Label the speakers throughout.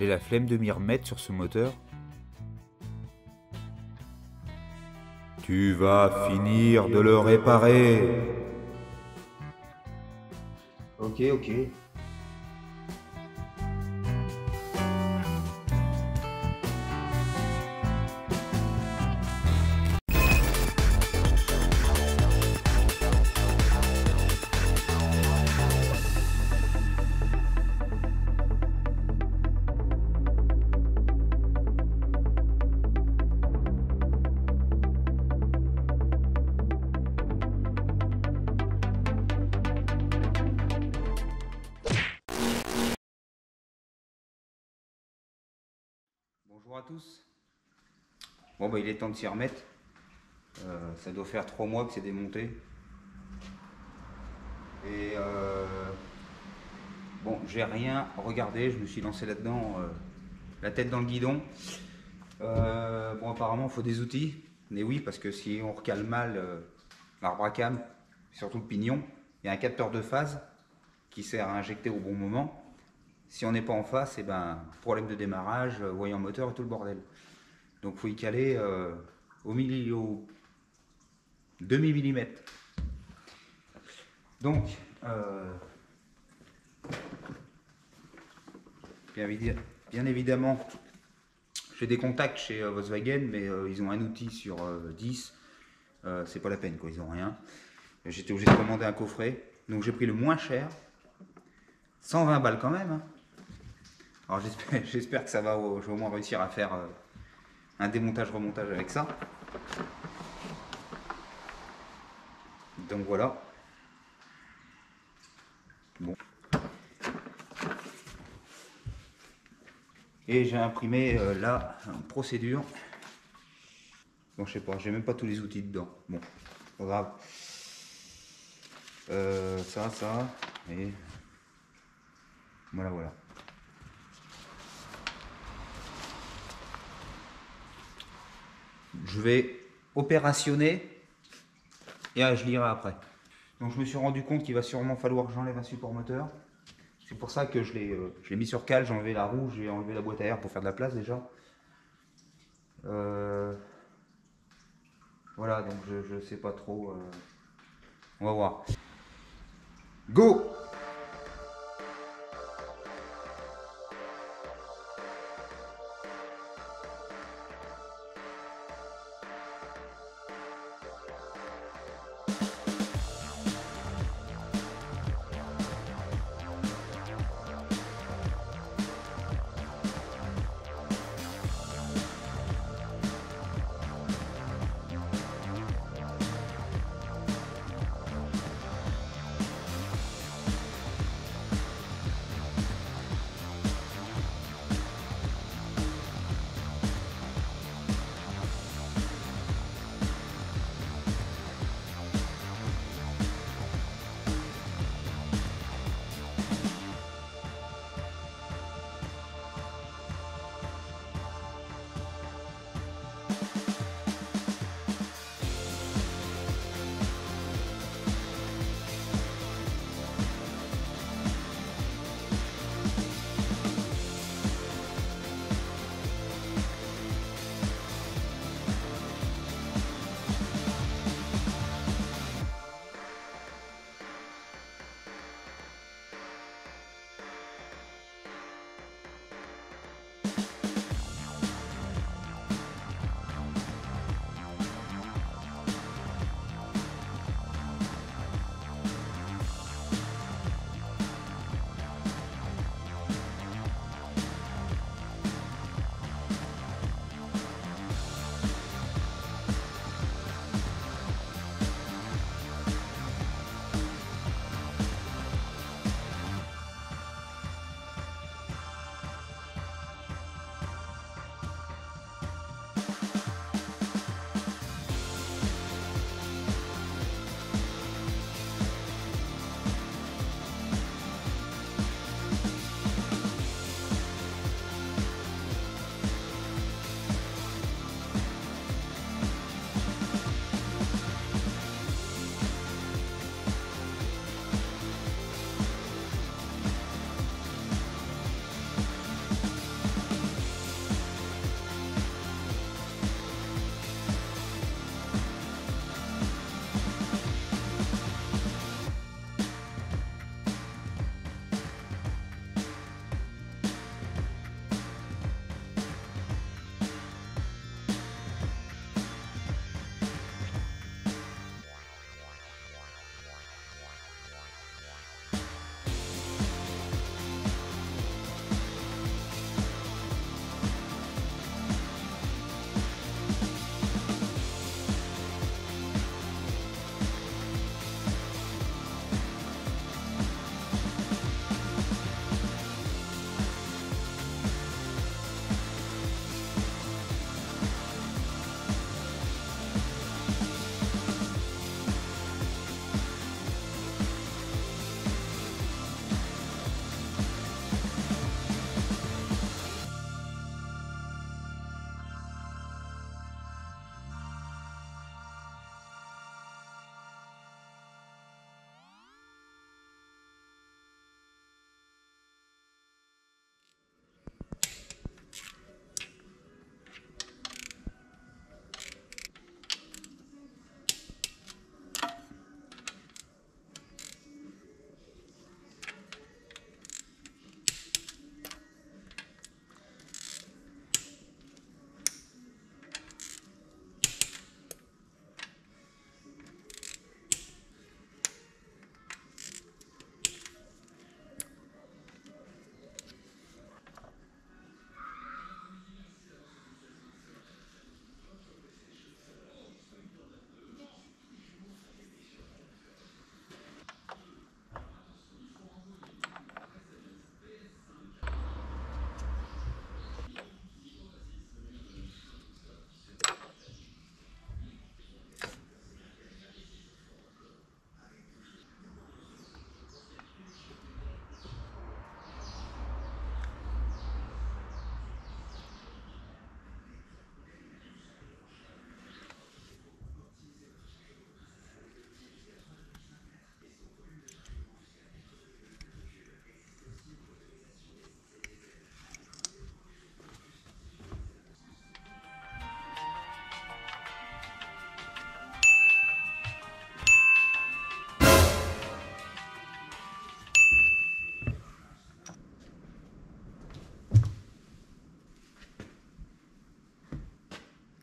Speaker 1: J'ai la flemme de m'y remettre sur ce moteur. Tu vas finir de le réparer.
Speaker 2: Ok, ok. Bonjour à tous. Bon bah il est temps de s'y remettre. Ça doit faire 3 mois que c'est démonté. Et bon, j'ai rien regardé, je me suis lancé là-dedans, la tête dans le guidon. Bon apparemment il faut des outils, mais oui parce que si on recale mal l'arbre à cam, surtout le pignon, il y a un capteur de phase qui sert à injecter au bon moment. Si on n'est pas en face, et ben problème de démarrage, voyant moteur et tout le bordel. Donc il faut y caler au demi-millimètre. Donc, bien évidemment, j'ai des contacts chez Volkswagen, mais ils ont un outil sur 10. C'est pas la peine, quoi, ils ont rien. J'étais obligé de commander un coffret. Donc j'ai pris le moins cher. 120 balles quand même. Hein. Alors j'espère que ça va, je vais au moins réussir à faire un démontage-remontage avec ça. Donc voilà. Bon. Et j'ai imprimé la procédure. Bon, je sais pas, j'ai même pas tous les outils dedans. Bon, pas grave. Ça, et voilà. Je vais opérationner et je lirai après. Donc je me suis rendu compte qu'il va sûrement falloir que j'enlève un support moteur. C'est pour ça que je l'ai mis sur cale, j'ai enlevé la roue, j'ai enlevé la boîte à air pour faire de la place déjà. Voilà, donc je sais pas trop. On va voir. Go!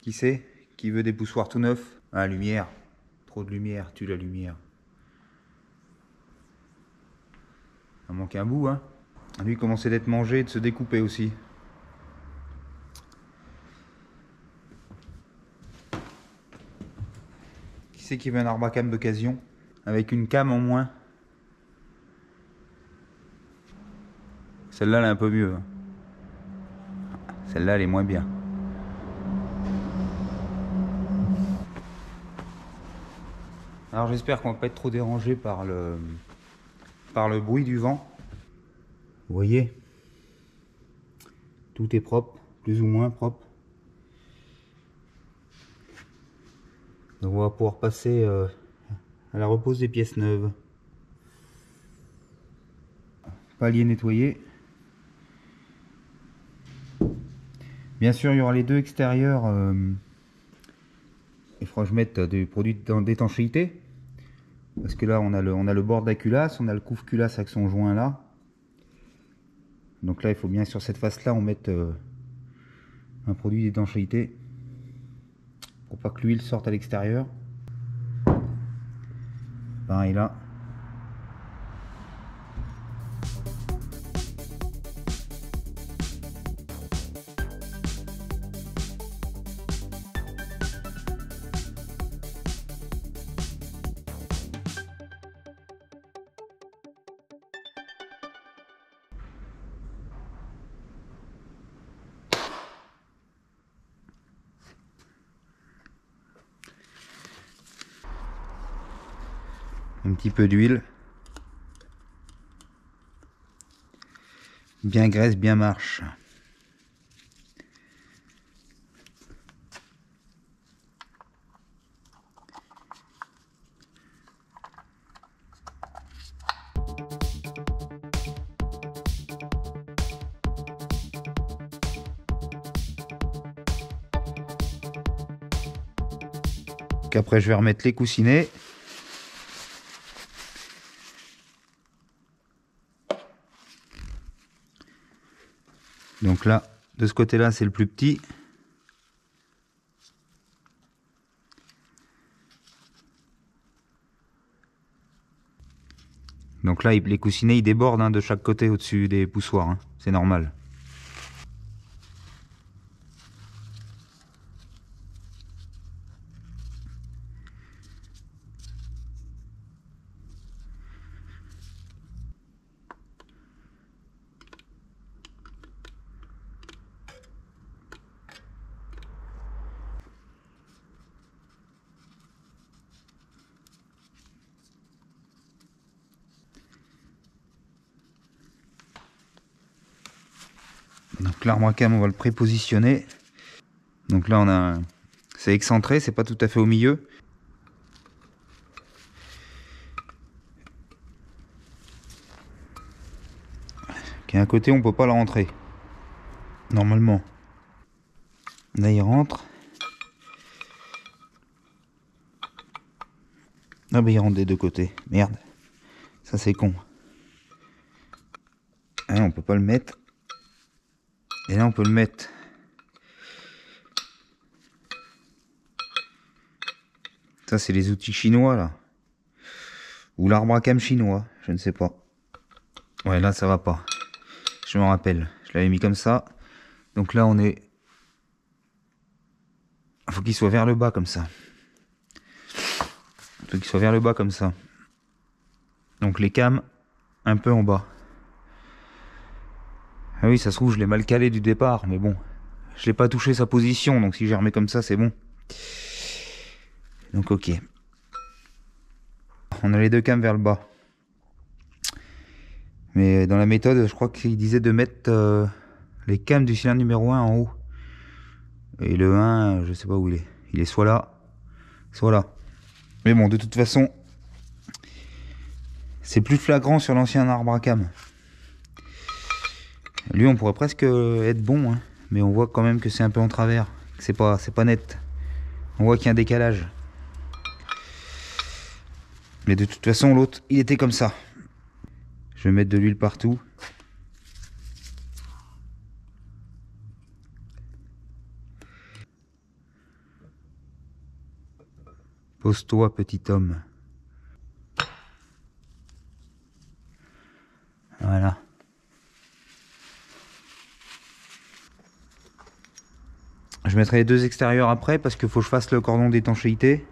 Speaker 2: Qui c'est? Qui veut des poussoirs tout neufs? Ah, lumière. Trop de lumière, tue la lumière. Il manque un bout, hein. Lui il commençait d'être mangé et de se découper aussi. Qui c'est qui veut un arbre à cam d'occasion? Avec une cam en moins. Celle-là elle est un peu mieux. Celle-là elle est moins bien. Alors j'espère qu'on va pas être trop dérangé par le bruit du vent. Vous voyez, tout est propre, plus ou moins propre. Donc on va pouvoir passer à la repose des pièces neuves. Palier nettoyé. Bien sûr il y aura les deux extérieurs. Il faudra que je mette des produits d'étanchéité. Parce que là on a le bord de la culasse, on a le couve culasse avec son joint là. Donc là il faut bien sur cette face là on mette un produit d'étanchéité pour pas que l'huile sorte à l'extérieur. Pareil là. Un petit peu d'huile. Bien graisse, bien marche. Après je vais remettre les coussinets. Donc là, de ce côté-là, c'est le plus petit. Donc là, les coussinets, ils débordent hein, de chaque côté au-dessus des poussoirs. Hein. C'est normal. Donc l'arbre à cam, on va le prépositionner. Donc là, on a, c'est excentré, c'est pas tout à fait au milieu. Qui à un côté, on peut pas le rentrer. Normalement. Là, il rentre. Ah bah il rentre des deux côtés. Merde. Ça c'est con. Ah, on peut pas le mettre. Et là on peut le mettre. Ça c'est les outils chinois là. Ou l'arbre à cam chinois. Je ne sais pas. Ouais là ça va pas. Je me rappelle. Je l'avais mis comme ça. Donc là on est... Il faut qu'il soit vers le bas comme ça. Il faut qu'il soit vers le bas comme ça. Donc les cams un peu en bas. Ah oui, ça se trouve, je l'ai mal calé du départ, mais bon. Je l'ai pas touché sa position, donc si je remets comme ça, c'est bon. Donc ok. On a les deux cams vers le bas. Mais dans la méthode, je crois qu'il disait de mettre les cams du cylindre numéro 1 en haut. Et le 1, je sais pas où il est. Il est soit là, soit là. Mais bon, de toute façon, c'est plus flagrant sur l'ancien arbre à cam. Lui, on pourrait presque être bon, hein, mais on voit quand même que c'est un peu en travers. C'est pas net. On voit qu'il y a un décalage. Mais de toute façon, l'autre, il était comme ça. Je vais mettre de l'huile partout. Pose-toi, petit homme. Voilà. Je mettrai les deux extérieurs après parce qu'il faut que je fasse le cordon d'étanchéité.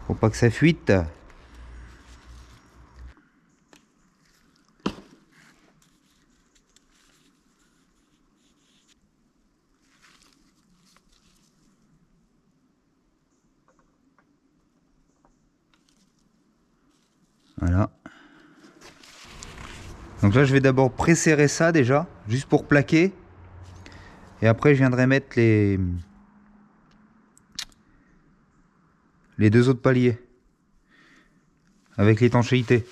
Speaker 2: Faut pas que ça fuite. Voilà. Donc là je vais d'abord presserrer ça déjà, juste pour plaquer. Et après je viendrai mettre les deux autres paliers. Avec l'étanchéité.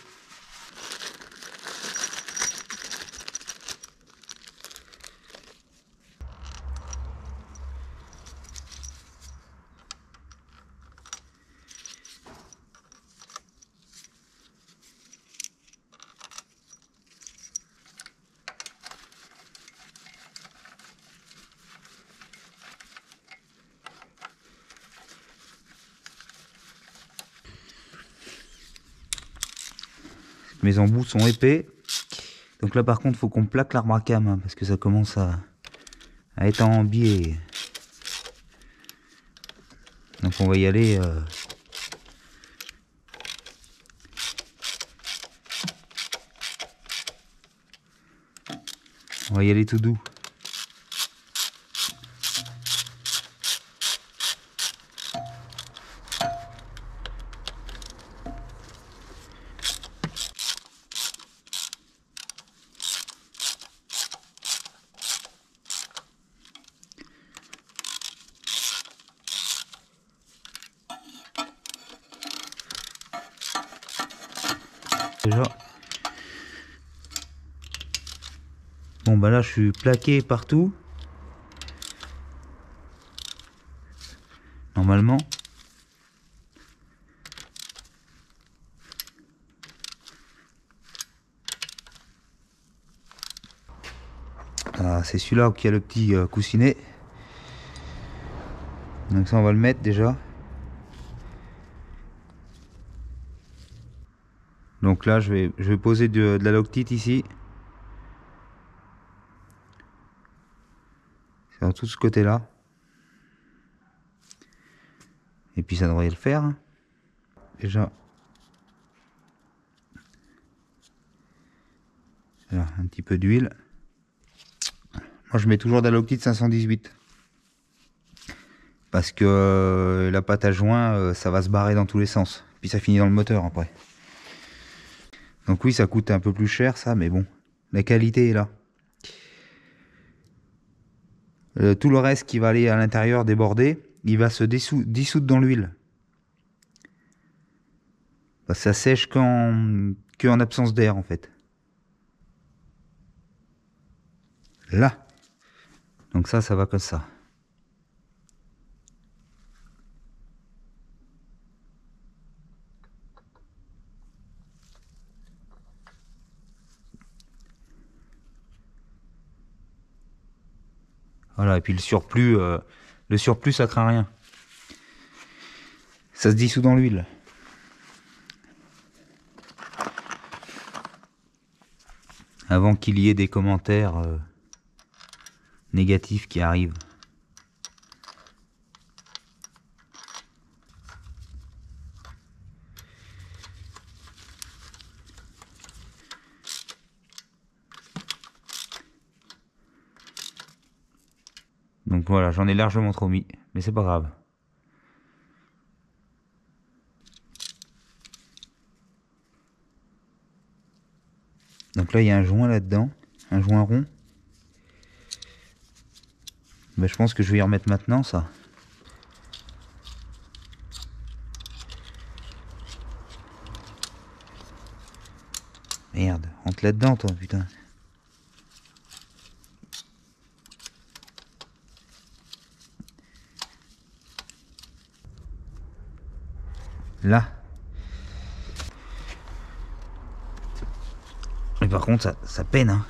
Speaker 2: Mes embouts sont épais. Donc là par contre faut qu'on plaque l'arbre à cam hein, parce que ça commence à être en biais. Donc on va y aller on va y aller tout doux. Déjà. Bon bah là je suis plaqué partout. Normalement. Ah, c'est celui-là qui a le petit coussinet. Donc ça on va le mettre déjà. Donc là je vais poser de la loctite ici. Sur tout ce côté là. Et puis ça devrait le faire. Hein. Déjà. Là, un petit peu d'huile. Moi je mets toujours de la loctite 518. Parce que la pâte à joint ça va se barrer dans tous les sens. Puis ça finit dans le moteur après. Donc oui ça coûte un peu plus cher ça, mais bon. La qualité est là. Tout le reste qui va aller à l'intérieur déborder, il va se dissoudre dans l'huile. Ça sèche qu'en absence d'air en fait. Là. Donc ça va comme ça. Voilà, et puis le surplus ça craint rien. Ça se dissout dans l'huile. Avant qu'il y ait des commentaires négatifs qui arrivent. Donc voilà, j'en ai largement trop mis, mais c'est pas grave. Donc là il y a un joint là-dedans, un joint rond. Ben, je pense que je vais y remettre maintenant ça. Merde, rentre là-dedans toi, putain. Là. Mais par contre ça peine hein.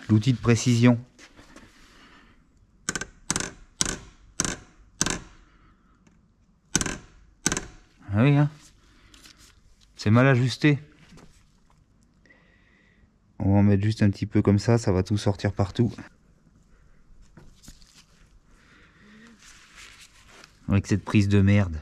Speaker 2: l'outil de précision. Ah oui, hein. C'est mal ajusté. On va en mettre juste un petit peu comme ça va tout sortir partout. Avec cette prise de merde.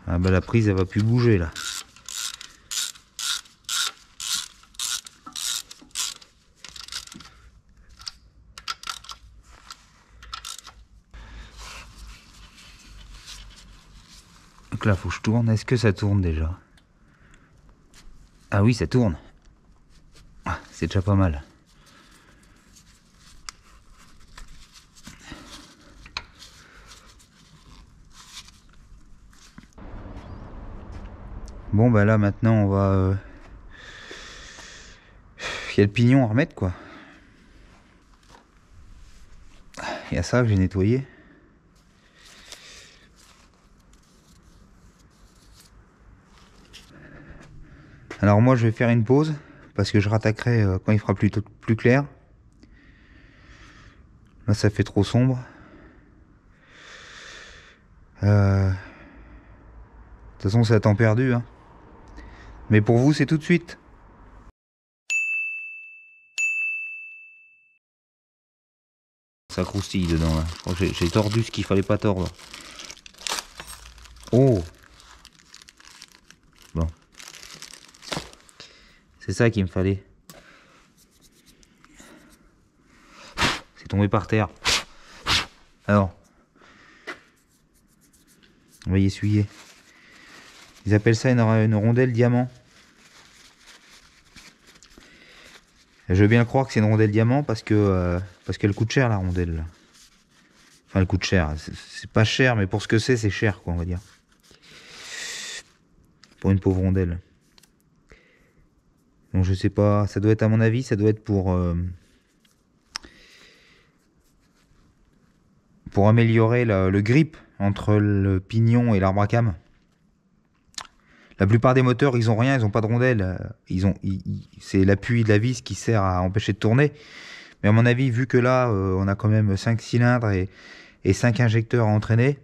Speaker 2: Ah bah la prise elle va plus bouger là. Donc là faut que je tourne. Est-ce que ça tourne déjà? Ah oui, ça tourne. Ah, c'est déjà pas mal. Bon bah là maintenant on va... Il y a le pignon à remettre quoi. Il y a ça que j'ai nettoyé. Alors moi je vais faire une pause parce que je rattaquerai quand il fera plus clair. Là ça fait trop sombre. De toute façon c'est à temps perdu, hein. Mais pour vous c'est tout de suite. Ça croustille dedans là. J'ai tordu ce qu'il fallait pas tordre. Oh. Bon. C'est ça qu'il me fallait. C'est tombé par terre. Alors. On va y essuyer. Ils appellent ça une rondelle diamant. Je veux bien croire que c'est une rondelle diamant parce qu'elle coûte cher la rondelle là. Enfin elle coûte cher. C'est pas cher mais pour ce que c'est cher quoi on va dire. Pour une pauvre rondelle. Donc je sais pas, ça doit être à mon avis, ça doit être pour améliorer le grip entre le pignon et l'arbre à cam. La plupart des moteurs, ils ont rien, ils ont pas de rondelle. C'est l'appui de la vis qui sert à empêcher de tourner. Mais à mon avis, vu que là, on a quand même 5 cylindres et 5 injecteurs à entraîner,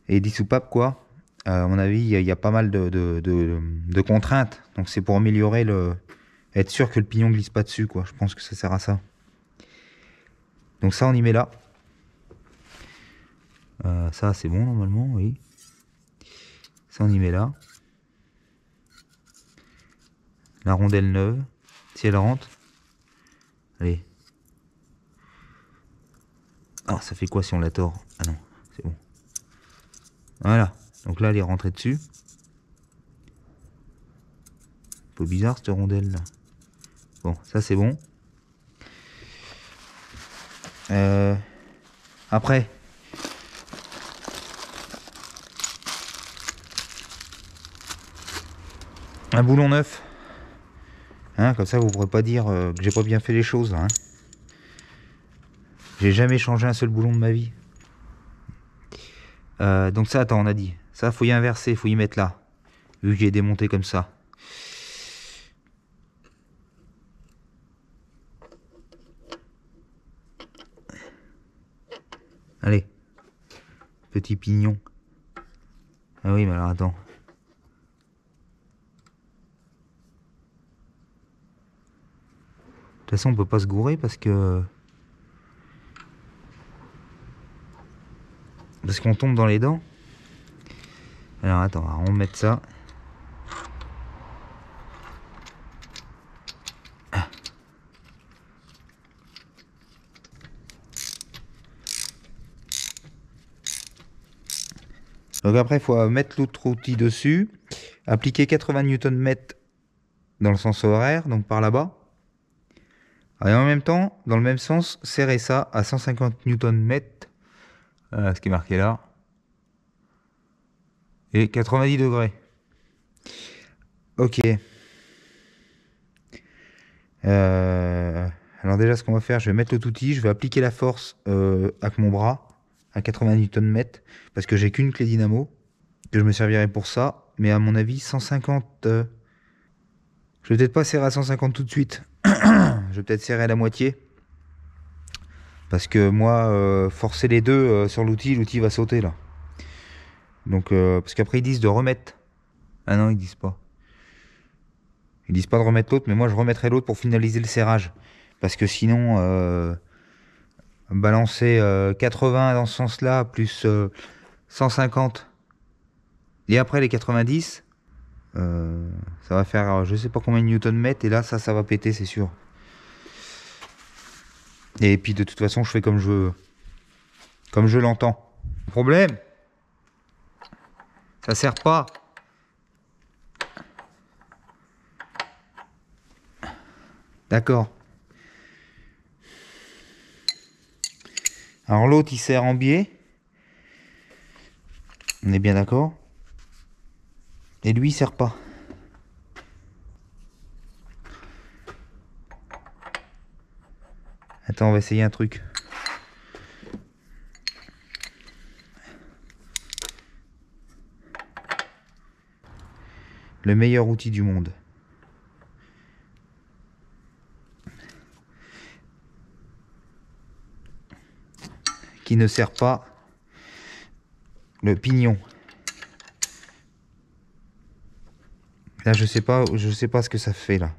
Speaker 2: et 10 soupapes quoi, à mon avis, il y a pas mal de contraintes. Donc c'est pour améliorer être sûr que le pignon glisse pas dessus quoi. Je pense que ça sert à ça. Donc ça, on y met là. Ça, c'est bon normalement, oui. Ça, on y met là. La rondelle neuve, si elle rentre. Allez. Ah, ça fait quoi si on la tord? Ah non, c'est bon. Voilà. Donc là, elle est rentrée dessus. Un peu bizarre cette rondelle là. Bon, ça c'est bon. Après. Un boulon neuf. Hein, comme ça, vous ne pourrez pas dire que j'ai pas bien fait les choses. Hein. J'ai jamais changé un seul boulon de ma vie. Donc ça, attends, on a dit. Ça, faut y inverser, faut y mettre là. Vu que j'ai démonté comme ça. Allez. Petit pignon. Ah oui, mais alors attends. De toute façon, on peut pas se gourer parce qu'on tombe dans les dents. Alors attends, on va remettre ça. Donc après, il faut mettre l'autre outil dessus, appliquer 80 Nm dans le sens horaire, donc par là-bas. Et en même temps, dans le même sens, serrer ça à 150 Nm, ce qui est marqué là, et 90 degrés. Ok. Alors déjà, ce qu'on va faire, je vais mettre l'autre outil, je vais appliquer la force avec mon bras à 80 Nm parce que j'ai qu'une clé dynamo, que je me servirai pour ça. Mais à mon avis, 150... Je vais peut-être pas serrer à 150 tout de suite. Je vais peut-être serrer à la moitié. Parce que moi, forcer les deux sur l'outil va sauter là. Donc, parce qu'après ils disent de remettre. Ah non, ils disent pas. Ils disent pas de remettre l'autre, mais moi je remettrai l'autre pour finaliser le serrage. Parce que sinon, balancer 80 dans ce sens-là, plus 150, et après les 90, ça va faire je sais pas combien de Newton-mètres, et là ça va péter, c'est sûr. Et puis de toute façon, je fais comme je l'entends. Le problème, ça sert pas. D'accord. Alors l'autre il sert en biais. On est bien d'accord. Et lui il sert pas. Attends, on va essayer un truc. Le meilleur outil du monde. Qui ne sert pas. Le pignon. Là, je sais pas ce que ça fait là.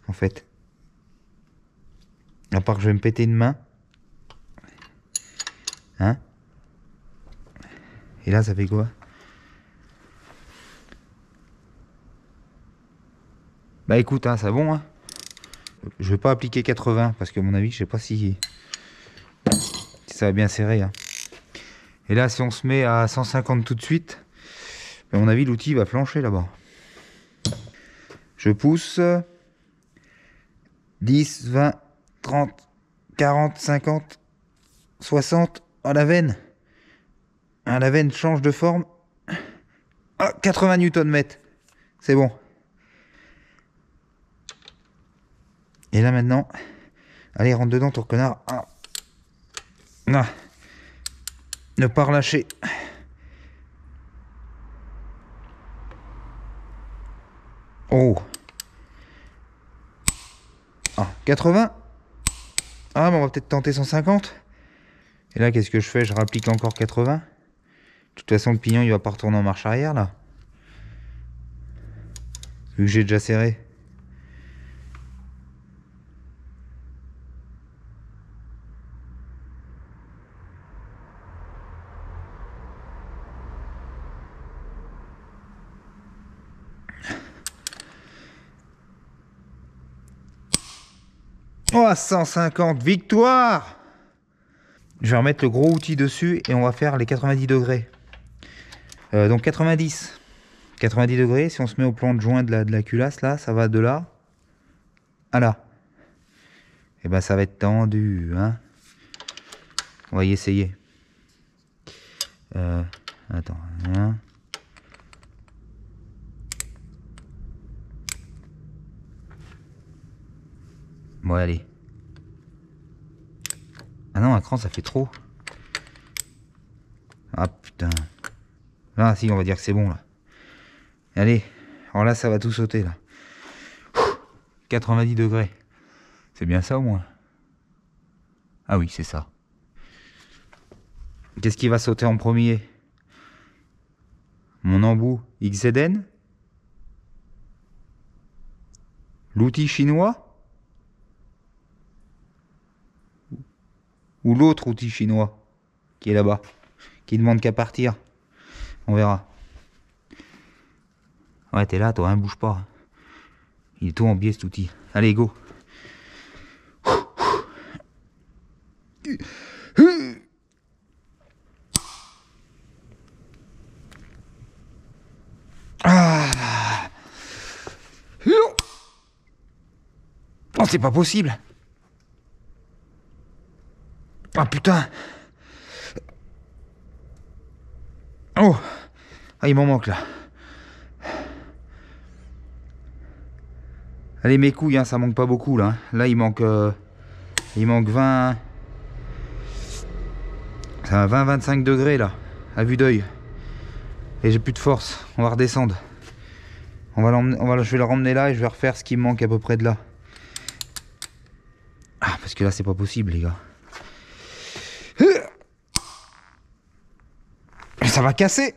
Speaker 2: En fait. À part que je vais me péter une main. Hein? Et là, ça fait quoi? Bah écoute, hein, c'est bon. Hein. Je vais pas appliquer 80 parce que à mon avis, je sais pas si ça va bien serrer. Hein. Et là, si on se met à 150 tout de suite, à mon avis, l'outil va flancher là-bas. Je pousse. 10, 20, 30, 40, 50, 60. Oh la veine. Ah, la veine change de forme. Ah, 80 Nm. C'est bon. Et là maintenant, allez, rentre dedans, ton connard. Ah. Ah. Ne pas relâcher. Oh. Ah, 80. Ah, mais on va peut-être tenter 150. Et là, qu'est-ce que je fais? Je rapplique encore 80. De toute façon, le pignon, il va pas retourner en marche arrière, là. Vu que j'ai déjà serré. Oh, 150, victoire! Je vais remettre le gros outil dessus et on va faire les 90 degrés. Donc 90. 90 degrés, si on se met au plan de joint de la culasse, là, ça va de là à là. Et ben ça va être tendu, hein. On va y essayer. Attends. Hein. Bon, allez. Ah non, un cran, ça fait trop. Ah putain. Ah si, on va dire que c'est bon là. Allez. Alors là, ça va tout sauter là. 90 degrés. C'est bien ça au moins. Ah oui, c'est ça. Qu'est-ce qui va sauter en premier? Mon embout XZN? L'outil chinois? Ou l'autre outil chinois qui est là-bas, qui demande qu'à partir? On verra. Ouais, t'es là, toi, hein, bouge pas. Il est tout en biais cet outil. Allez, go. Ah. Oh, c'est pas possible. Ah putain. Oh. Ah, il m'en manque là. Allez mes couilles, hein, ça manque pas beaucoup là. Là il manque 20... Ça va 20-25 degrés là, à vue d'œil. Et j'ai plus de force, on va redescendre. Je vais le ramener là et je vais refaire ce qui me manque à peu près de là. Ah, parce que là c'est pas possible les gars. Ça va casser.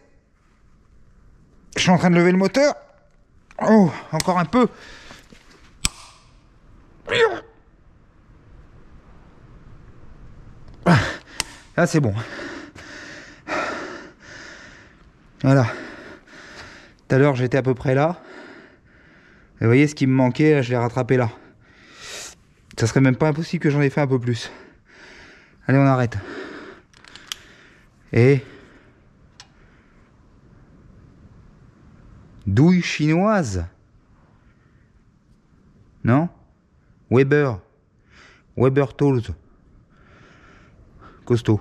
Speaker 2: Je suis en train de lever le moteur. Oh, encore un peu. Là c'est bon. Voilà. Tout à l'heure j'étais à peu près là. Et vous voyez ce qui me manquait, là, je l'ai rattrapé là. Ça serait même pas impossible que j'en ai fait un peu plus. Allez, on arrête. Et... douille chinoise. Non? Weber Tools. Costaud.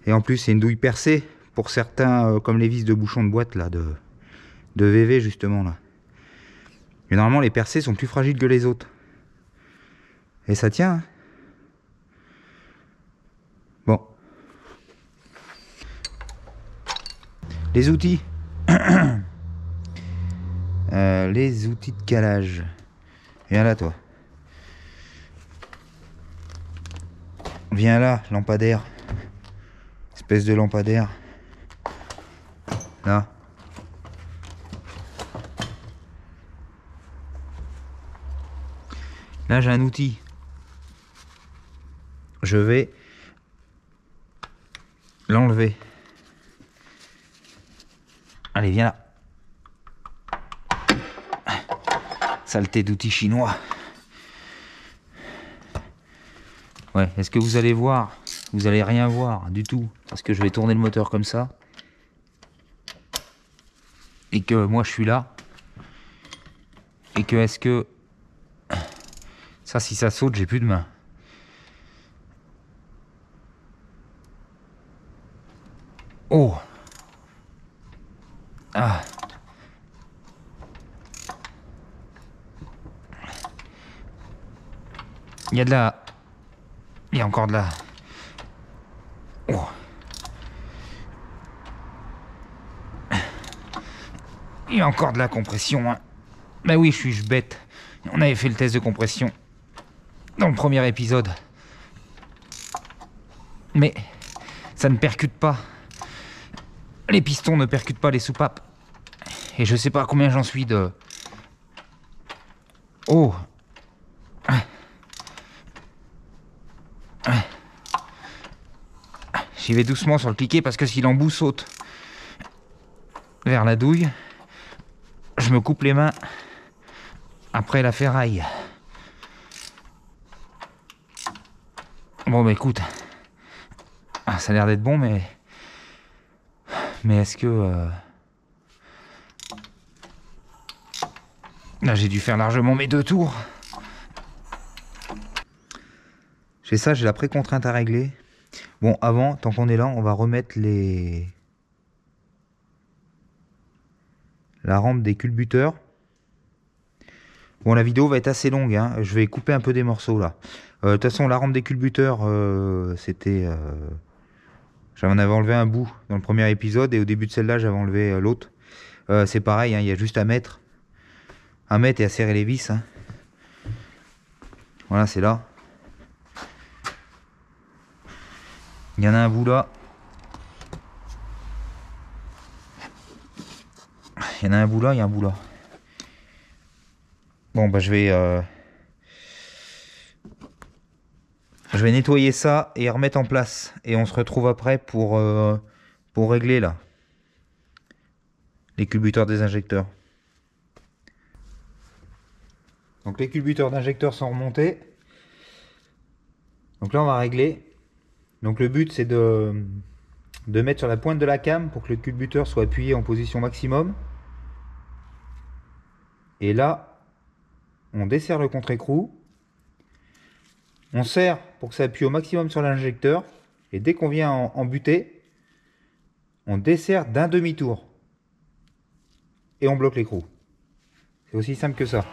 Speaker 2: Et en plus, c'est une douille percée pour certains, comme les vis de bouchon de boîte là, de VV justement là. Mais normalement, les percées sont plus fragiles que les autres. Et ça tient. Hein. Bon. Les outils. Les outils de calage. Viens là, toi. Viens là, lampadaire. Espèce de lampadaire. Là. Là, j'ai un outil. Je vais l'enlever. Allez, viens là. Saleté d'outils chinois. Ouais, est-ce que vous allez voir? Vous allez rien voir du tout. Parce que je vais tourner le moteur comme ça. Et que moi je suis là. Et que est-ce que... Ça, si ça saute, j'ai plus de main. Oh! Ah! Il y a de la... Il y a encore de la... Oh! Il y a encore de la compression, hein. Ben oui, je bête. On avait fait le test de compression dans le premier épisode. Mais ça ne percute pas. Les pistons ne percutent pas les soupapes. Et je sais pas combien j'en suis de... Oh! J'y vais doucement sur le cliquet parce que si l'embout saute vers la douille, je me coupe les mains après la ferraille. Bon bah écoute, ça a l'air d'être bon, mais est-ce que là j'ai dû faire largement mes 2 tours. J'ai ça, j'ai la précontrainte à régler. Bon, avant, tant qu'on est là, on va remettre la rampe des culbuteurs. Bon, la vidéo va être assez longue, hein. Je vais couper un peu des morceaux là. De toute façon, la rampe des culbuteurs, c'était... J'en avais enlevé un bout dans le premier épisode et au début de celle-là, j'avais enlevé l'autre. C'est pareil, hein, il y a juste à mettre et à serrer les vis. Hein. Voilà, c'est là. Il y en a un bout là. Il y en a un bout là, il y a un bout là. Bon, bah je vais nettoyer ça et remettre en place. Et on se retrouve après pour régler là les culbuteurs des injecteurs. Donc les culbuteurs d'injecteurs sont remontés. Donc là on va régler. Donc le but c'est de mettre sur la pointe de la came pour que le culbuteur soit appuyé en position maximum. Et là on desserre le contre-écrou. On serre pour que ça appuie au maximum sur l'injecteur. Et dès qu'on vient en buter, on desserre d'un demi-tour. Et on bloque l'écrou. C'est aussi simple que ça.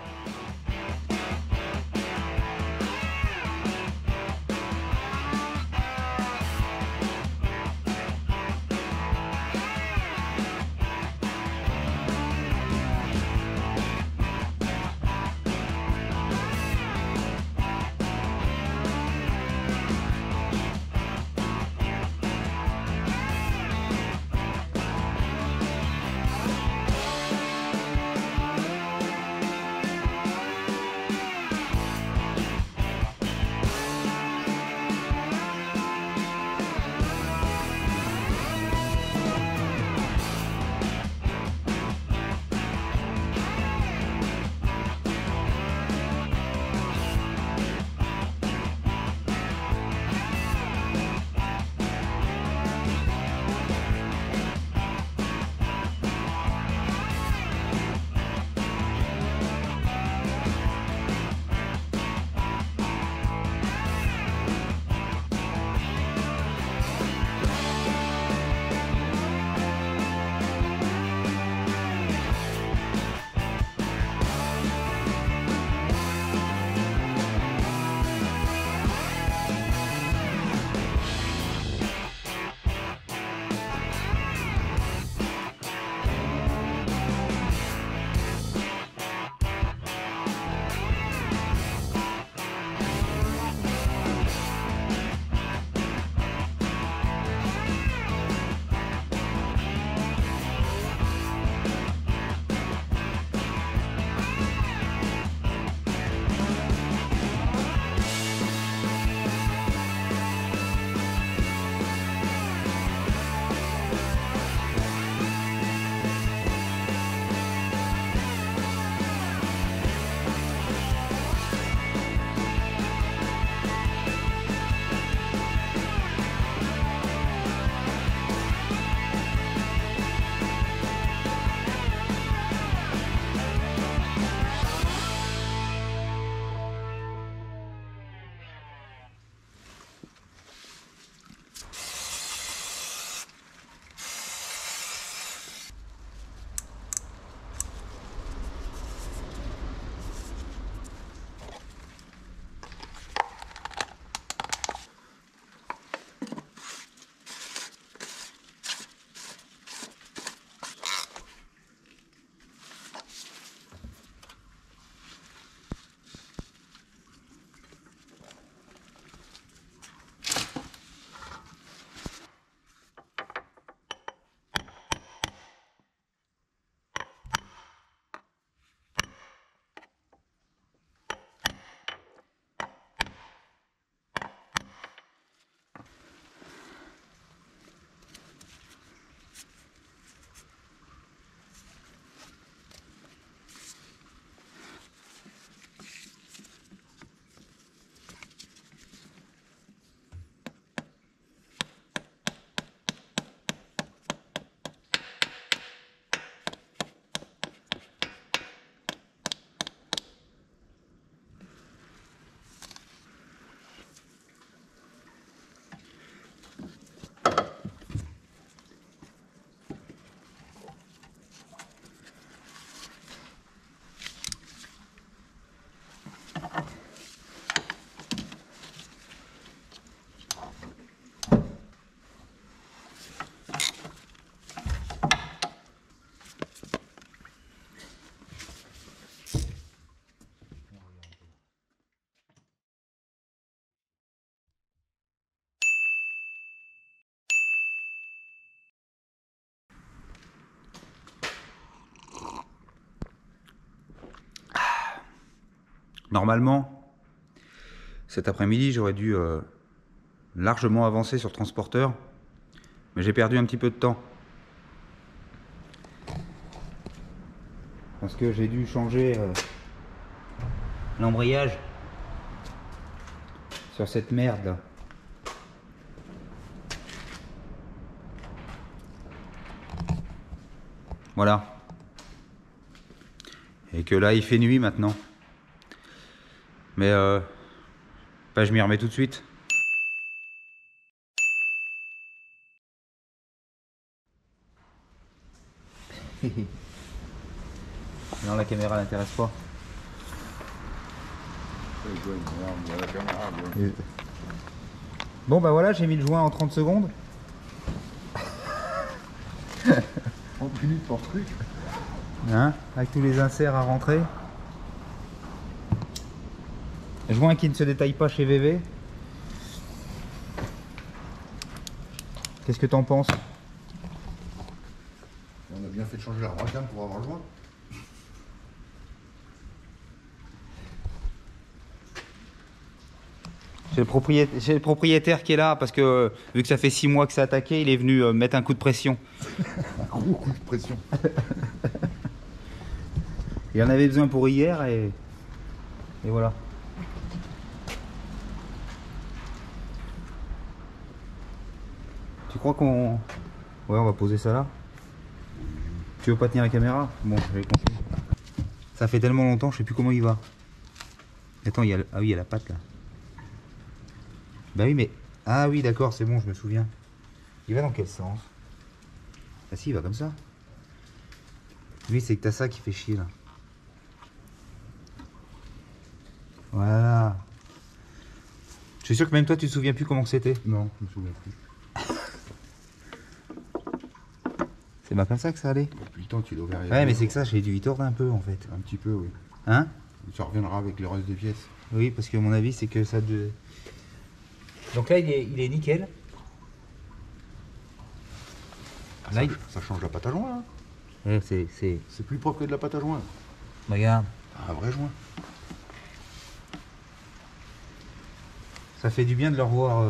Speaker 2: Normalement, cet après-midi, j'aurais dû largement avancer sur le transporteur, mais j'ai perdu un petit peu de temps. Parce que j'ai dû changer l'embrayage sur cette merde là. Voilà. Et que là il fait nuit maintenant. Mais bah, je m'y remets tout de suite. Non, la caméra l'intéresse pas. Bon bah voilà, j'ai mis le joint en 30 secondes.
Speaker 3: 30 minutes pour truc.
Speaker 2: Hein, avec tous les inserts à rentrer. Joint qui ne se détaille pas chez VV. Qu'est-ce que t'en penses?
Speaker 3: On a bien fait de changer la racane pour avoir le joint.
Speaker 2: J'ai le propriétaire qui est là parce que vu que ça fait 6 mois que c'est attaqué, il est venu mettre un coup de pression.
Speaker 3: Un gros coup de pression.
Speaker 2: Il en avait besoin pour hier et voilà. Tu crois qu'on... Ouais, on va poser ça là. Tu veux pas tenir la caméra? Bon, je vais continuer. Ça fait tellement longtemps, je sais plus comment il va. Attends, il y a ah oui, il y a la patte là. Bah oui, mais... Ah oui, d'accord, c'est bon, je me souviens. Il va dans quel sens? Ah si, il va comme ça. Oui, c'est que t'as ça qui fait chier là. Voilà. Je suis sûr que même toi, tu te souviens plus comment c'était.
Speaker 3: Non, je me souviens plus.
Speaker 2: C'est pas comme ça que ça allait.
Speaker 3: Depuis le temps qu'il est ouvert.
Speaker 2: Ouais, mais c'est que ça, j'ai dû y tordre un peu en fait.
Speaker 3: Un petit peu, oui.
Speaker 2: Hein?
Speaker 3: Ça reviendra avec le reste des pièces.
Speaker 2: Oui, parce que mon avis, c'est que ça... Donc là, il est nickel. Là,
Speaker 3: Ça change la pâte à joint. Hein.
Speaker 2: Ouais,
Speaker 3: C'est plus propre que de la pâte à joint.
Speaker 2: Regarde.
Speaker 3: Un vrai joint.
Speaker 2: Ça fait du bien de le revoir,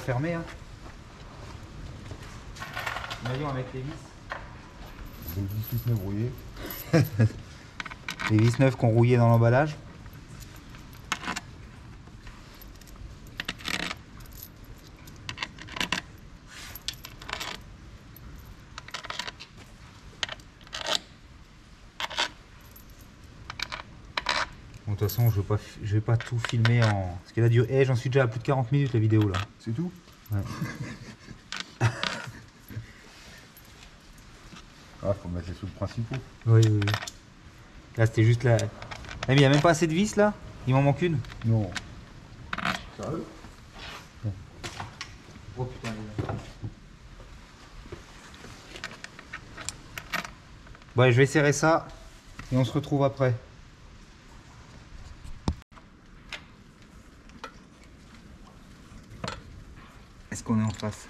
Speaker 2: fermé. Hein. Voyons avec les vis.
Speaker 3: Les vis toutes neuves rouillées.
Speaker 2: Les vis neuves qu'on rouillait dans l'emballage. Bon, de toute façon, je vais pas tout filmer en... Parce que là, j'en suis déjà à plus de 40 minutes la vidéo là.
Speaker 3: C'est tout?
Speaker 2: Ouais.
Speaker 3: Ah, faut mettre les sous principaux.
Speaker 2: Oui, oui, oui. Là, c'était juste la... Ah, mais il n'y a même pas assez de vis là? Il m'en manque une?
Speaker 3: Non. Sérieux?
Speaker 2: Oh putain, ouais, je vais serrer ça et on se retrouve après. Est-ce qu'on est en face?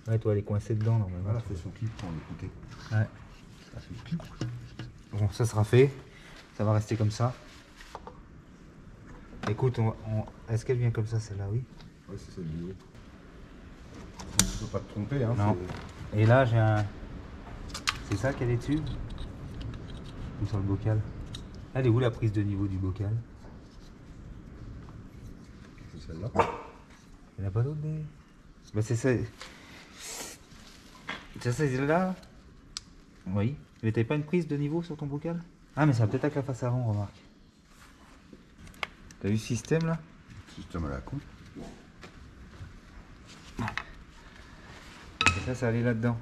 Speaker 2: Ouais, toi, elle est coincée dedans normalement.
Speaker 3: Voilà, fait son clip pour l'écouter.
Speaker 2: Ouais.
Speaker 3: Ça fait le clip.
Speaker 2: Bon, ça sera fait. Ça va rester comme ça. Écoute, est-ce qu'elle vient comme ça, celle-là? Oui.
Speaker 3: Ouais, c'est celle du haut. Tu peux pas te tromper, hein.
Speaker 2: Non. Et là, j'ai un... C'est ça qu'elle est dessus? Ou sur le bocal? Elle est où la prise de niveau du bocal?
Speaker 3: C'est celle-là.
Speaker 2: Il n'y en a pas d'autres des... Bah c'est ça. C'est celle-là? Oui. Mais t'avais pas une prise de niveau sur ton bocal? Ah mais ça va peut-être avec la face avant, remarque. T'as vu ce système là?
Speaker 3: Système à la con.
Speaker 2: Et ça allait là-dedans.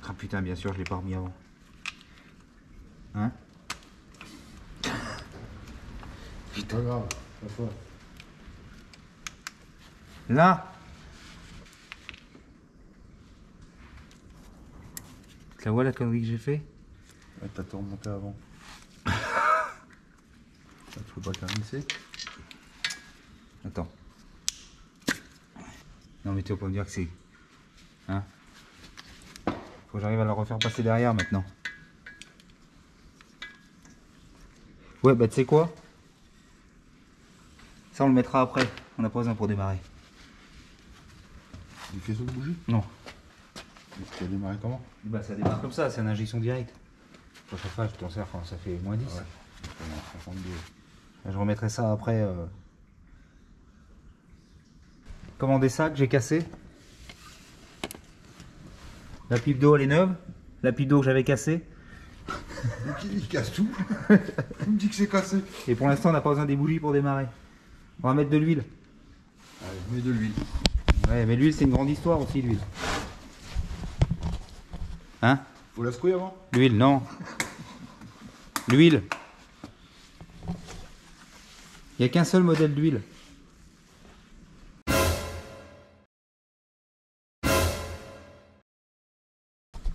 Speaker 2: Ah putain, bien sûr, je l'ai pas remis avant. Hein?
Speaker 3: C'est pas grave, la fois.
Speaker 2: Là! Tu la vois la connerie que j'ai fait?
Speaker 3: Ouais, t'as tout remonté avant. Ça te faut pas caresser?
Speaker 2: Attends. Non mais tu vas pas me dire que c'est... Hein? Faut que j'arrive à la refaire passer derrière maintenant. Ouais bah tu sais quoi? Ça on le mettra après. On n'a pas besoin pour démarrer.
Speaker 3: Du faisceau de bougie?
Speaker 2: Non.
Speaker 3: Tu as démarré comment?
Speaker 2: Bah ça démarre comme ça, c'est un injection direct. Pour chaque fois je t'en sers quand ça fait moins 10.
Speaker 3: Ouais. 62.
Speaker 2: Je remettrai ça après. Commander ça que j'ai cassé. La pipe d'eau elle est neuve. La pipe d'eau que j'avais cassée.
Speaker 3: Mais qui dit qu'il casse tout? Tu me dis que c'est cassé.
Speaker 2: Et pour l'instant on n'a pas besoin des bougies pour démarrer. On va mettre de l'huile.
Speaker 3: Allez, mets de l'huile.
Speaker 2: Ouais mais l'huile c'est une grande histoire aussi l'huile. Hein?
Speaker 3: Faut la secouer avant?
Speaker 2: L'huile non. L'huile. Il n'y a qu'un seul modèle d'huile.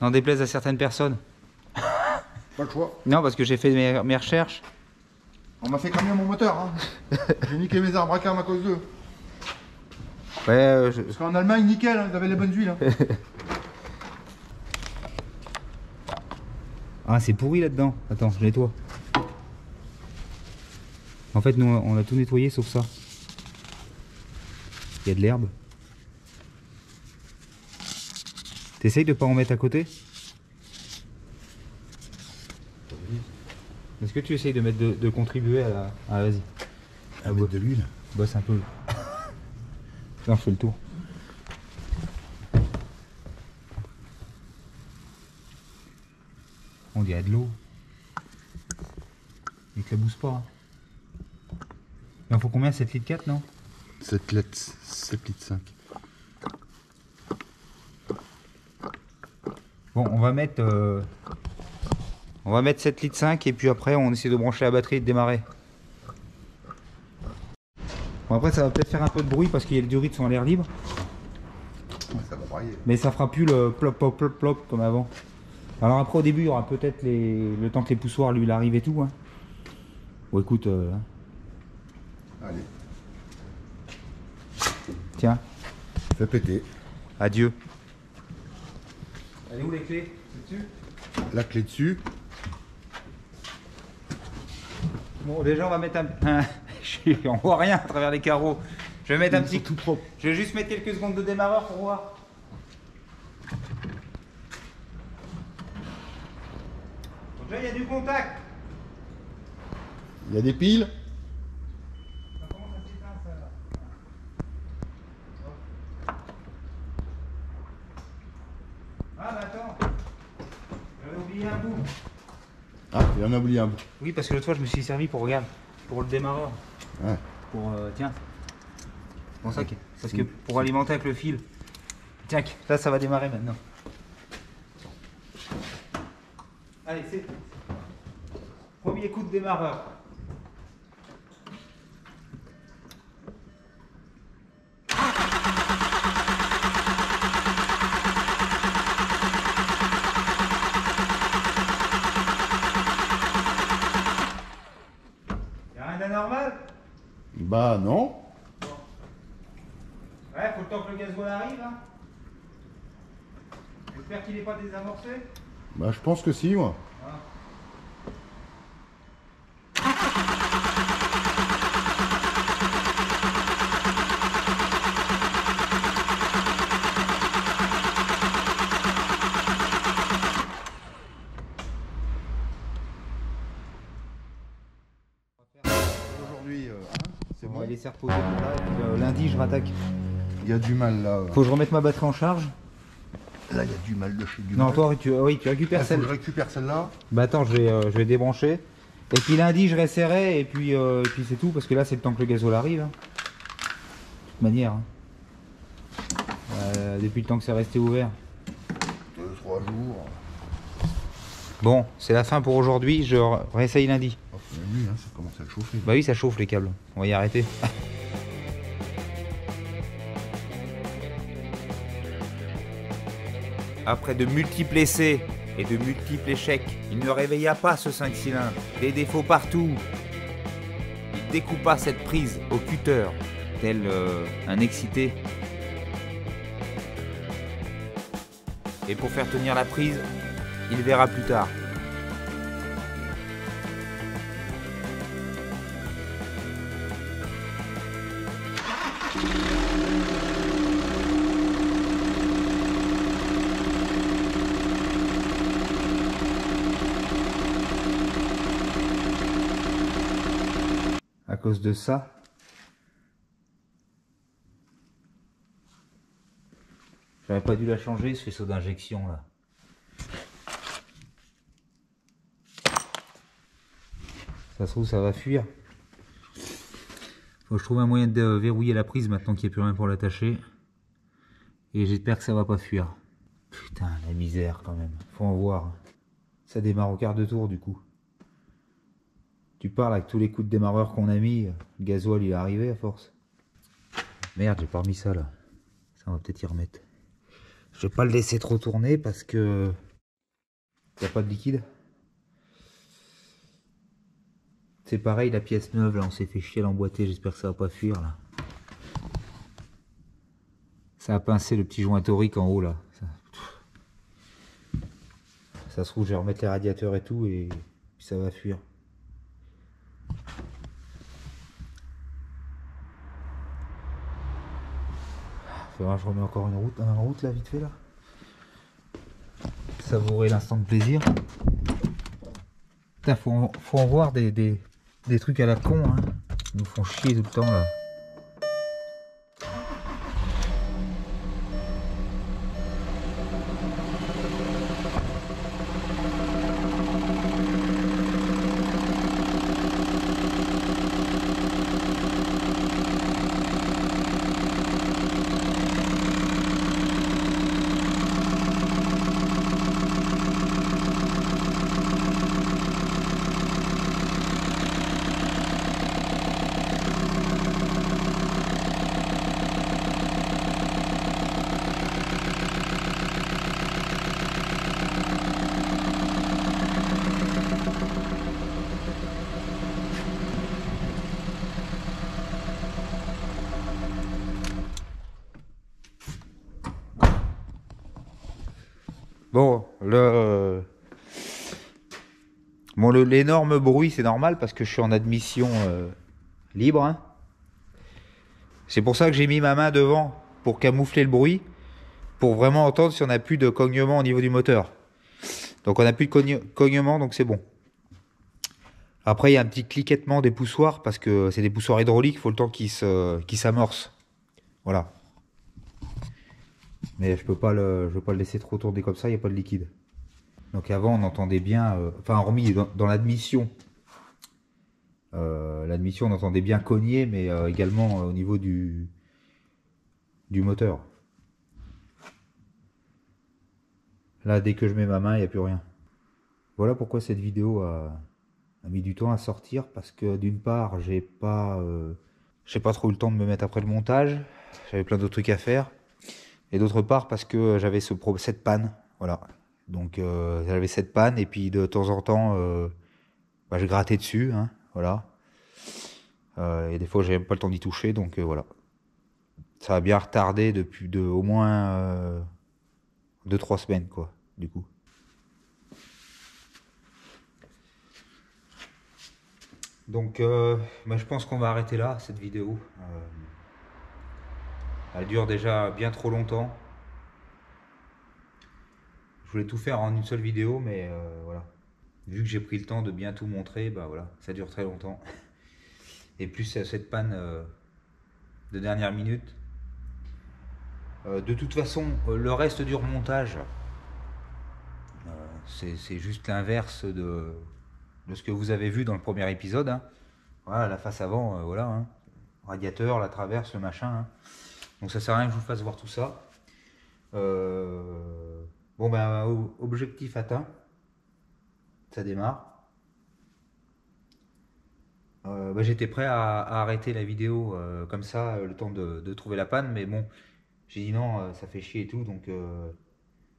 Speaker 2: N'en déplaise à certaines personnes.
Speaker 3: Pas le choix.
Speaker 2: Non, parce que j'ai fait mes recherches.
Speaker 3: On m'a fait cramer mon moteur. Hein. J'ai niqué mes arbres à cam à cause d'eux.
Speaker 2: Ouais,
Speaker 3: Parce qu'en Allemagne, nickel, hein, ils avaient les bonnes huiles. Hein.
Speaker 2: Ah, c'est pourri là-dedans. Attends, je nettoie. En fait, nous, on a tout nettoyé sauf ça. Il y a de l'herbe. T'essayes de pas en mettre à côté? Est-ce que tu essayes de mettre de contribuer à la... Ah, vas-y.
Speaker 3: À mettre de l'huile.
Speaker 2: Bosse un peu. Non, je fais le tour. On dirait de l'eau. Il éclabousse pas. Hein. Il en faut combien? 7 litres 4, non?
Speaker 3: 7 litres 5.
Speaker 2: Bon, on va mettre 7 litres 5 et puis après on essaie de brancher la batterie et de démarrer. Bon, après ça va peut-être faire un peu de bruit parce qu'il y a les durites sont à l'air libre.
Speaker 3: Ouais, ça va brailler.
Speaker 2: Mais ça fera plus le plop plop plop plop comme avant. Alors après au début il y aura peut-être le temps que les poussoirs lui arrivent et tout. Hein. Bon écoute,
Speaker 3: Allez,
Speaker 2: tiens,
Speaker 3: fais péter.
Speaker 2: adieu. Elle est où les clés? C'est dessus?
Speaker 3: La clé dessus.
Speaker 2: Bon déjà on va mettre on voit rien à travers les carreaux. Je vais mettre un petit...
Speaker 3: tout propre.
Speaker 2: Je vais juste mettre quelques secondes de démarreur pour voir. Donc là il y a du contact.
Speaker 3: Il y a des piles.
Speaker 2: Ça commence à s'éteindre ça là. Ah bah attends. J'avais oublié un bout.
Speaker 3: Ah, il y en a oublié un bout.
Speaker 2: Oui parce que l'autre fois je me suis servi pour, regarde, pour le démarreur.
Speaker 3: Ouais.
Speaker 2: Pour tiens. C'est pour ça que... Parce que pour alimenter avec le fil. Tiens, là ça va démarrer maintenant. Allez, c'est premier coup de démarreur. Y'a rien d'anormal?
Speaker 3: Bah non.
Speaker 2: Ouais, faut le temps que le gasoil arrive. Hein. J'espère qu'il n'est pas désamorcé.
Speaker 3: Bah je pense que si, moi.
Speaker 2: Voilà.
Speaker 3: Aujourd'hui, c'est
Speaker 2: On
Speaker 3: bon.
Speaker 2: va laisser reposer pour là, et puis, lundi je rattaque.
Speaker 3: Il y a du mal là.
Speaker 2: Faut que je remette ma batterie en charge.
Speaker 3: Là, il y a du mal de chez du
Speaker 2: Non,
Speaker 3: mal.
Speaker 2: toi, oui, tu récupères
Speaker 3: Faut
Speaker 2: celle.
Speaker 3: que je récupère celle-là.
Speaker 2: Bah attends, je vais débrancher. Et puis lundi, je resserrai et puis c'est tout, parce que là, c'est le temps que le gasoil arrive. Hein. De toute manière. Hein. Depuis le temps que c'est resté ouvert.
Speaker 3: Ce 3 jours.
Speaker 2: Bon, c'est la fin pour aujourd'hui, je réessaye lundi.
Speaker 3: Oh, c'est même nuit, hein, ça commence à chauffer.
Speaker 2: Bah oui, ça chauffe les câbles, on va y arrêter. Après de multiples essais et de multiples échecs, il ne réveilla pas ce 5 cylindres, des défauts partout. Il découpa cette prise au cutter, tel un excité. Et pour faire tenir la prise, il verra plus tard. À cause de ça, j'aurais pas dû la changer, ce faisceau d'injection là. Ça se trouve, ça va fuir. Faut que je trouve un moyen de verrouiller la prise maintenant qu'il n'y a plus rien pour l'attacher. Et j'espère que ça va pas fuir. Putain, la misère quand même. Faut en voir. Ça démarre au quart de tour du coup. Tu parles avec tous les coups de démarreur qu'on a mis, le gasoil il est arrivé à force. Merde, j'ai pas remis ça là. Ça on va peut-être y remettre. Je vais pas le laisser trop tourner parce que il n'y a pas de liquide. C'est pareil, la pièce neuve là, on s'est fait chier à l'emboîter, j'espère que ça va pas fuir là. Ça a pincé le petit joint torique en haut là. Ça se trouve, je vais remettre les radiateurs et tout et puis ça va fuir. Faudra que je remets encore une route, en route là, vite fait là. Savourer l'instant de plaisir. Putain, faut en voir des trucs à la con, hein. Ils nous font chier tout le temps là. Bon, l'énorme bruit, c'est normal parce que je suis en admission libre. Hein. C'est pour ça que j'ai mis ma main devant pour camoufler le bruit, pour vraiment entendre si on n'a plus de cognement au niveau du moteur. Donc on n'a plus de cognement, donc c'est bon. Après, il y a un petit cliquettement des poussoirs parce que c'est des poussoirs hydrauliques, il faut le temps qu'ils s'amorcent. Voilà. Mais je veux pas le laisser trop tourner comme ça, il n'y a pas de liquide. Donc avant on entendait bien, enfin hormis dans l'admission, on entendait bien cogner, mais également au niveau du moteur. Là dès que je mets ma main, il n'y a plus rien. Voilà pourquoi cette vidéo a mis du temps à sortir, parce que d'une part j'ai pas trop eu le temps de me mettre après le montage, j'avais plein d'autres trucs à faire. Et d'autre part parce que j'avais cette panne, voilà. Donc j'avais cette panne et puis de temps en temps, je grattais dessus, hein, voilà. Et des fois j'ai même pas le temps d'y toucher, donc voilà. Ça a bien retardé depuis au moins 2-3 semaines, quoi, du coup. Donc je pense qu'on va arrêter là, cette vidéo. Elle dure déjà bien trop longtemps. Je voulais tout faire en une seule vidéo, mais voilà. Vu que j'ai pris le temps de bien tout montrer, bah voilà, ça dure très longtemps. Et plus cette panne de dernière minute. De toute façon, le reste du remontage, c'est juste l'inverse de ce que vous avez vu dans le premier épisode. Hein. Voilà, la face avant, voilà. Hein. Radiateur, la traverse, le machin. Hein. Donc ça sert à rien que je vous fasse voir tout ça. Bon ben, objectif atteint. Ça démarre. J'étais prêt à arrêter la vidéo comme ça, le temps de trouver la panne, mais bon, j'ai dit non, ça fait chier et tout, donc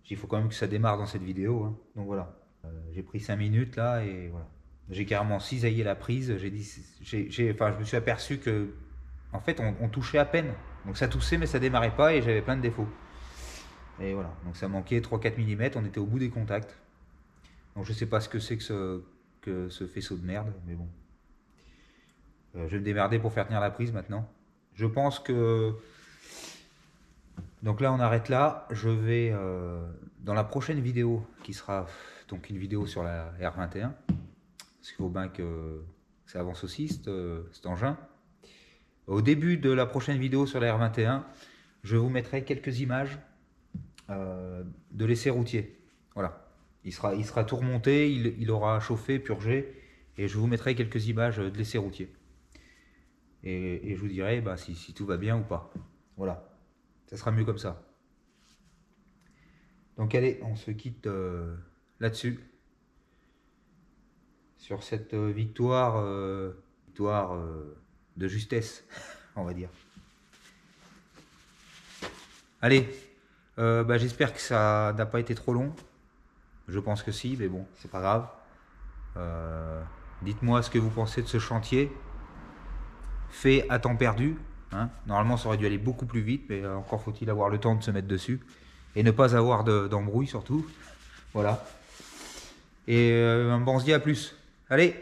Speaker 2: il faut quand même que ça démarre dans cette vidéo, hein. Donc voilà, j'ai pris 5 minutes là et voilà. J'ai carrément cisaillé la prise, enfin, je me suis aperçu que en fait on touchait à peine, donc ça toussait mais ça démarrait pas et j'avais plein de défauts. Et voilà, donc ça manquait 3-4 mm, on était au bout des contacts. Donc je sais pas ce que c'est que ce faisceau de merde, mais bon. Je vais me démerder pour faire tenir la prise maintenant. Je pense que... Donc là, on arrête là. Je vais, dans la prochaine vidéo, qui sera donc une vidéo sur la R21, parce qu'il faut bien que ça avance aussi, cet engin. Au début de la prochaine vidéo sur la R21, je vous mettrai quelques images de l'essai routier. Voilà. Il sera tout remonté, il aura chauffé, purgé, et je vous mettrai quelques images de l'essai routier. Et je vous dirai si tout va bien ou pas. Voilà, ça sera mieux comme ça. Donc allez, on se quitte là-dessus. Sur cette victoire de justesse, on va dire. Allez, j'espère que ça n'a pas été trop long. Je pense que si, mais bon, c'est pas grave. Dites-moi ce que vous pensez de ce chantier. Fait à temps perdu, hein. Normalement ça aurait dû aller beaucoup plus vite, mais encore faut-il avoir le temps de se mettre dessus et ne pas avoir d'embrouille surtout. Voilà. Et on se dit à plus. Allez!